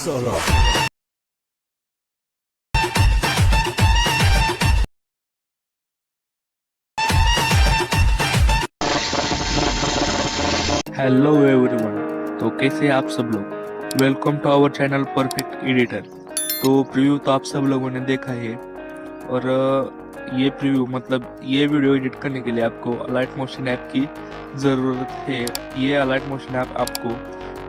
Sonya. Hello everyone. तो कैसे हैं आप सब लोग। Welcome to our channel perfect editor. तो प्रीव्यू तो आप सब लोगों ने देखा है और ये प्रीव्यू मतलब ये वीडियो एडिट करने के लिए आपको अलाइट मोशन ऐप की ज़रूरत है। ये अलाइट मोशन ऐप आपको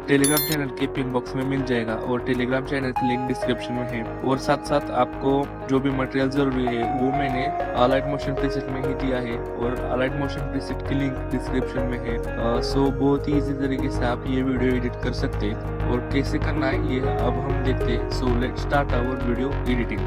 टेलीग्राम चैनल के पिन बॉक्स में मिल जाएगा और टेलीग्राम चैनल की लिंक डिस्क्रिप्शन में है। और साथ साथ आपको जो भी मटेरियल जरूरी है वो मैंने अलाइट मोशन प्रीसेट में ही दिया है और अलाइट मोशन प्रीसेट की लिंक डिस्क्रिप्शन में है। सो बहुत ही इजी तरीके से आप ये वीडियो एडिट कर सकते हैं और कैसे करना है ये अब हम देखते हैं। So let's start our video editing.